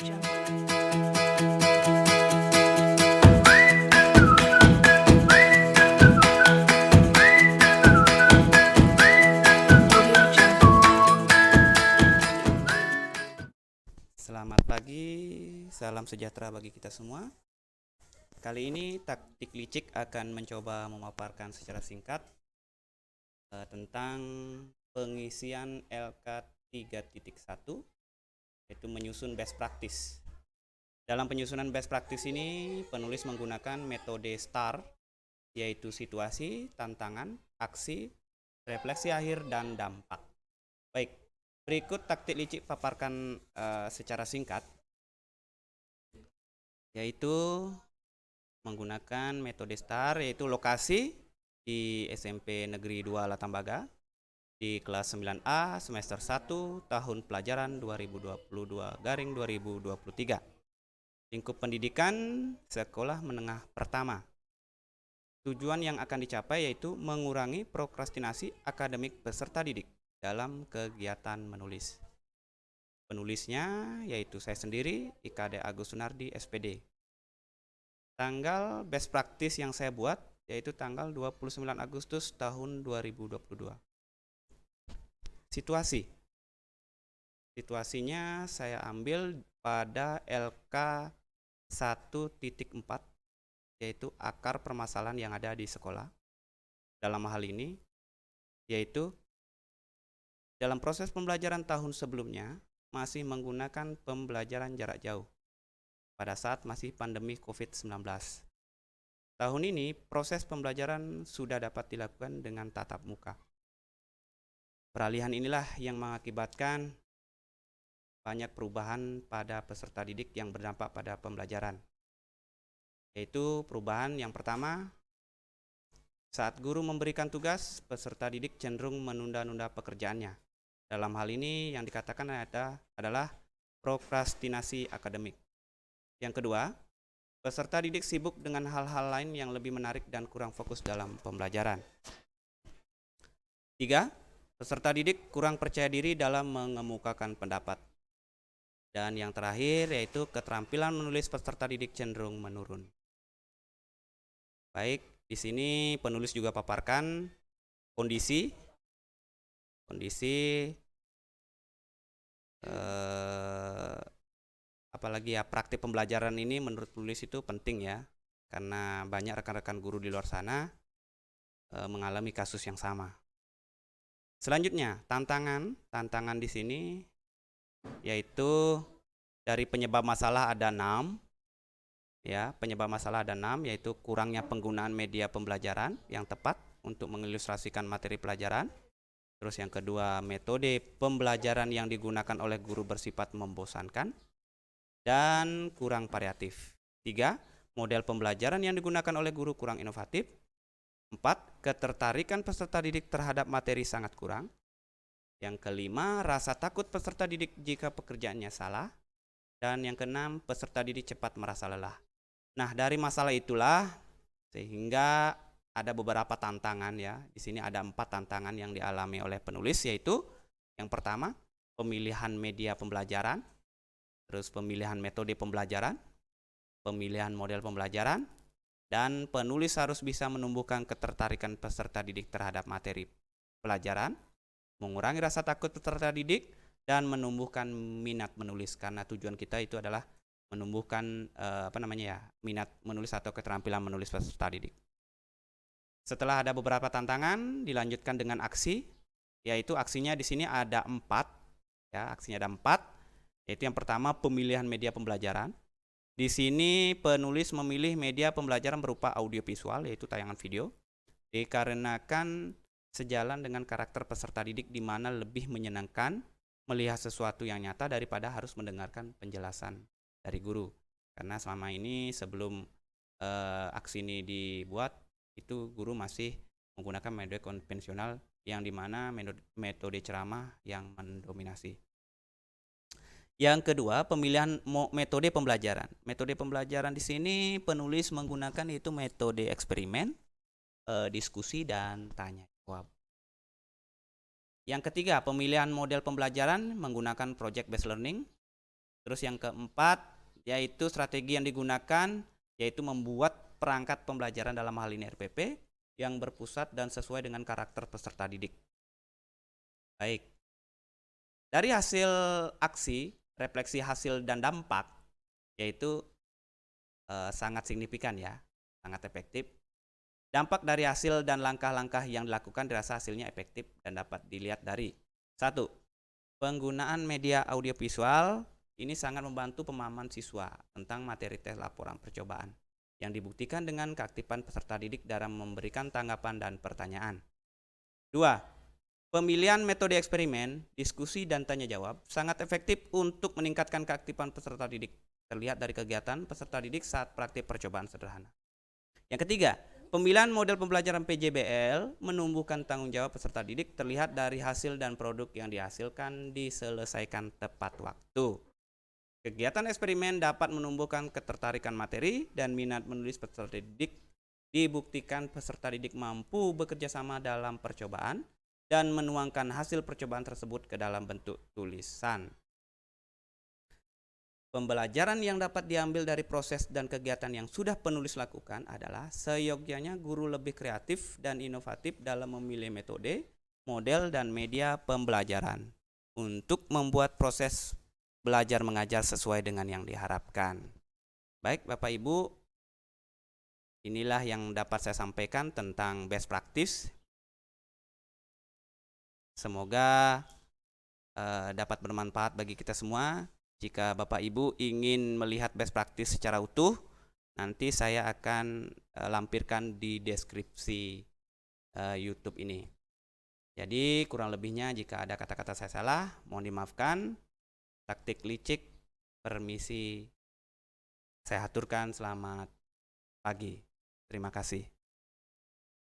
Selamat pagi, salam sejahtera bagi kita semua. Kali ini Taktik Licik akan mencoba memaparkan secara singkat tentang pengisian LK 3.1, yaitu menyusun best practice. Dalam penyusunan best practice ini, penulis menggunakan metode STAR, yaitu situasi, tantangan, aksi, refleksi akhir, dan dampak. Baik, berikut Taktik Licik paparkan secara singkat, yaitu menggunakan metode STAR, yaitu lokasi di SMP Negeri 2 Latambaga di kelas 9A semester 1 tahun pelajaran 2022/2023. Lingkup pendidikan sekolah menengah pertama. Tujuan yang akan dicapai yaitu mengurangi prokrastinasi akademik peserta didik dalam kegiatan menulis. Penulisnya yaitu saya sendiri, IKD Agus Sunardi, SPD. Tanggal best practice yang saya buat yaitu tanggal 29 Agustus tahun 2022. Situasinya saya ambil pada LK 1.4, yaitu akar permasalahan yang ada di sekolah. Dalam hal ini yaitu dalam proses pembelajaran tahun sebelumnya masih menggunakan pembelajaran jarak jauh pada saat masih pandemi COVID-19. Tahun ini proses pembelajaran sudah dapat dilakukan dengan tatap muka. Peralihan inilah yang mengakibatkan banyak perubahan pada peserta didik yang berdampak pada pembelajaran. Yaitu perubahan yang pertama, saat guru memberikan tugas, peserta didik cenderung menunda-nunda pekerjaannya. Dalam hal ini yang dikatakan adalah prokrastinasi akademik. Yang kedua, peserta didik sibuk dengan hal-hal lain yang lebih menarik dan kurang fokus dalam pembelajaran. 3. Peserta didik kurang percaya diri dalam mengemukakan pendapat. Dan yang terakhir yaitu keterampilan menulis peserta didik cenderung menurun. Baik, di sini penulis juga paparkan kondisi apalagi ya praktik pembelajaran ini menurut penulis itu penting ya, karena banyak rekan-rekan guru di luar sana mengalami kasus yang sama. Selanjutnya, tantangan di sini yaitu dari penyebab masalah ada 6. Ya, penyebab masalah ada 6, yaitu kurangnya penggunaan media pembelajaran yang tepat untuk mengilustrasikan materi pelajaran. Terus yang kedua, metode pembelajaran yang digunakan oleh guru bersifat membosankan dan kurang variatif. 3. Model pembelajaran yang digunakan oleh guru kurang inovatif. 4. Ketertarikan peserta didik terhadap materi sangat kurang. Yang kelima, rasa takut peserta didik jika pekerjaannya salah. Dan yang keenam, peserta didik cepat merasa lelah. Nah, dari masalah itulah sehingga ada beberapa tantangan ya. Di sini ada 4 tantangan yang dialami oleh penulis, yaitu yang pertama, pemilihan media pembelajaran, terus pemilihan metode pembelajaran, pemilihan model pembelajaran, dan penulis harus bisa menumbuhkan ketertarikan peserta didik terhadap materi pelajaran, mengurangi rasa takut peserta didik, dan menumbuhkan minat menulis, karena tujuan kita itu adalah menumbuhkan minat menulis atau keterampilan menulis peserta didik. Setelah ada beberapa tantangan, dilanjutkan dengan aksi, yaitu aksinya di sini ada 4. Ya, aksinya ada 4, yaitu yang pertama pemilihan media pembelajaran. Di sini penulis memilih media pembelajaran berupa audiovisual, yaitu tayangan video, dikarenakan sejalan dengan karakter peserta didik di mana lebih menyenangkan melihat sesuatu yang nyata daripada harus mendengarkan penjelasan dari guru. Karena selama ini sebelum aksi ini dibuat, itu guru masih menggunakan metode konvensional yang dimana metode ceramah yang mendominasi. Yang kedua, pemilihan metode pembelajaran. Metode pembelajaran di sini penulis menggunakan itu metode eksperimen, diskusi, dan tanya jawab. Yang ketiga, pemilihan model pembelajaran menggunakan project based learning. Terus yang keempat, yaitu strategi yang digunakan, yaitu membuat perangkat pembelajaran dalam hal ini RPP yang berpusat dan sesuai dengan karakter peserta didik. Baik. Dari hasil aksi, refleksi hasil dan dampak, yaitu sangat signifikan ya, sangat efektif. Dampak dari hasil dan langkah-langkah yang dilakukan dirasa hasilnya efektif dan dapat dilihat dari 1. Penggunaan media audiovisual ini sangat membantu pemahaman siswa tentang materi tes laporan percobaan yang dibuktikan dengan keaktifan peserta didik dalam memberikan tanggapan dan pertanyaan. 2. Pemilihan metode eksperimen, diskusi, dan tanya jawab sangat efektif untuk meningkatkan keaktifan peserta didik. Terlihat dari kegiatan peserta didik saat praktik percobaan sederhana. Yang ketiga, pemilihan model pembelajaran PJBL menumbuhkan tanggung jawab peserta didik terlihat dari hasil dan produk yang dihasilkan diselesaikan tepat waktu. Kegiatan eksperimen dapat menumbuhkan ketertarikan materi dan minat menulis peserta didik. Dibuktikan peserta didik mampu bekerja sama dalam percobaan dan menuangkan hasil percobaan tersebut ke dalam bentuk tulisan. Pembelajaran yang dapat diambil dari proses dan kegiatan yang sudah penulis lakukan adalah seyogyanya guru lebih kreatif dan inovatif dalam memilih metode, model, dan media pembelajaran untuk membuat proses belajar mengajar sesuai dengan yang diharapkan. Baik Bapak Ibu, inilah yang dapat saya sampaikan tentang best practice. Semoga dapat bermanfaat bagi kita semua. Jika Bapak Ibu ingin melihat best practice secara utuh, nanti saya akan lampirkan di deskripsi YouTube ini. Jadi kurang lebihnya jika ada kata-kata saya salah, mohon dimaafkan. Taktik licik, permisi saya haturkan, selamat pagi. Terima kasih.